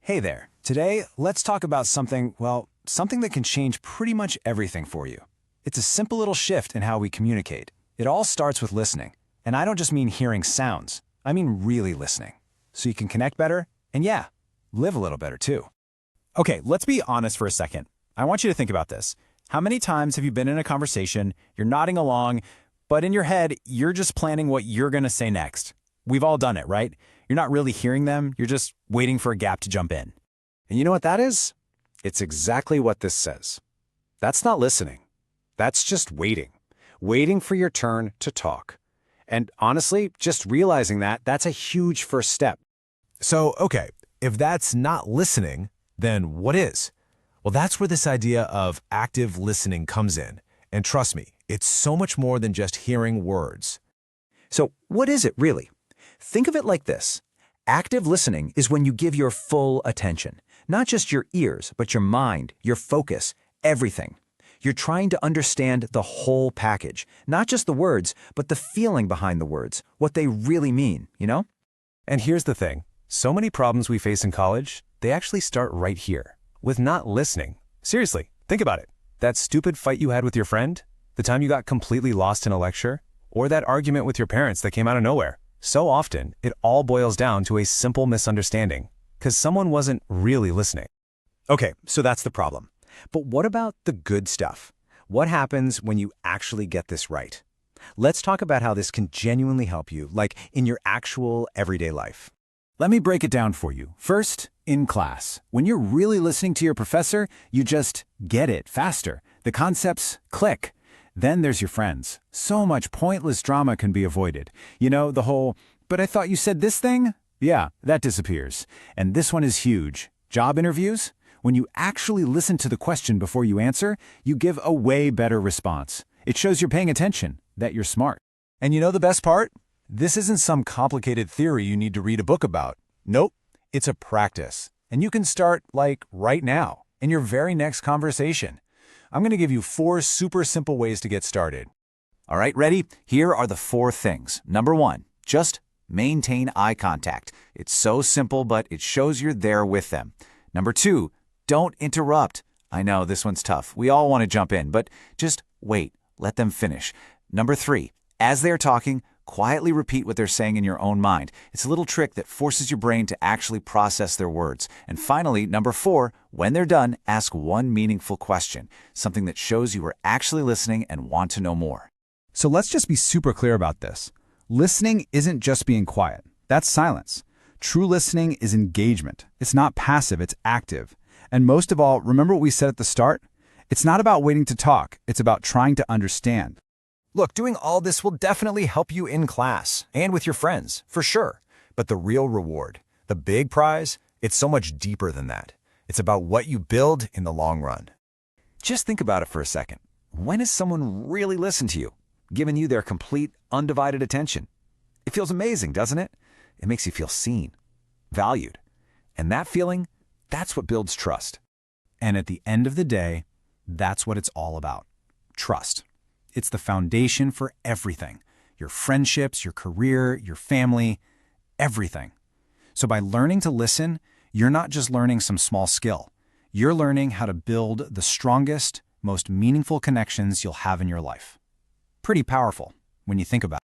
Hey there. Today, let's talk about something, well, something that can change pretty much everything for you. It's a simple little shift in how we communicate. It all starts with listening. And I don't just mean hearing sounds. I mean really listening. So you can connect better and yeah, live a little better too. Okay, let's be honest for a second. I want you to think about this. How many times have you been in a conversation, you're nodding along, but in your head, you're just planning what you're going to say next? We've all done it, right? You're not really hearing them, you're just waiting for a gap to jump in. And you know what that is? It's exactly what this says. That's not listening. That's just waiting. Waiting for your turn to talk. And honestly, just realizing that, that's a huge first step. So, okay, if that's not listening, then what is? Well, that's where this idea of active listening comes in. And trust me, it's so much more than just hearing words. So what is it really? Think of it like this. Active listening is when you give your full attention, not just your ears, but your mind, your focus, everything. You're trying to understand the whole package, not just the words, but the feeling behind the words, what they really mean, you know? And here's the thing. So many problems we face in college, they actually start right here, with not listening. Seriously, think about it. That stupid fight you had with your friend, the time you got completely lost in a lecture, or that argument with your parents that came out of nowhere. So often, it all boils down to a simple misunderstanding, because someone wasn't really listening. Okay, so that's the problem. But what about the good stuff? What happens when you actually get this right? Let's talk about how this can genuinely help you, like in your actual everyday life. Let me break it down for you. First, in class. When you're really listening to your professor, you just get it faster. The concepts click. Then there's your friends. So much pointless drama can be avoided. You know, the whole, but I thought you said this thing? Yeah, that disappears. And this one is huge. Job interviews? When you actually listen to the question before you answer, you give a way better response. It shows you're paying attention, that you're smart. And you know the best part? This isn't some complicated theory you need to read a book about. Nope, it's a practice. And you can start, like, right now, in your very next conversation. I'm going to give you 4 super simple ways to get started. All right, ready? Here are the 4 things. Number 1, just maintain eye contact. It's so simple, but it shows you're there with them. Number 2, don't interrupt. I know this one's tough. We all want to jump in, but just wait. Let them finish. Number 3, as they're talking, quietly repeat what they're saying in your own mind. It's a little trick that forces your brain to actually process their words. And finally, number 4, when they're done, ask one meaningful question, something that shows you are actually listening and want to know more. So let's just be super clear about this. Listening isn't just being quiet. That's silence. True listening is engagement. It's not passive, it's active. And most of all, remember what we said at the start? It's not about waiting to talk. It's about trying to understand. Look, doing all this will definitely help you in class and with your friends, for sure. But the real reward, the big prize, it's so much deeper than that. It's about what you build in the long run. Just think about it for a second. When has someone really listened to you, given you their complete, undivided attention? It feels amazing, doesn't it? It makes you feel seen, valued. And that feeling, that's what builds trust. And at the end of the day, that's what it's all about. Trust. It's the foundation for everything. Your friendships, your career, your family, everything. So by learning to listen, you're not just learning some small skill. You're learning how to build the strongest, most meaningful connections you'll have in your life. Pretty powerful when you think about it.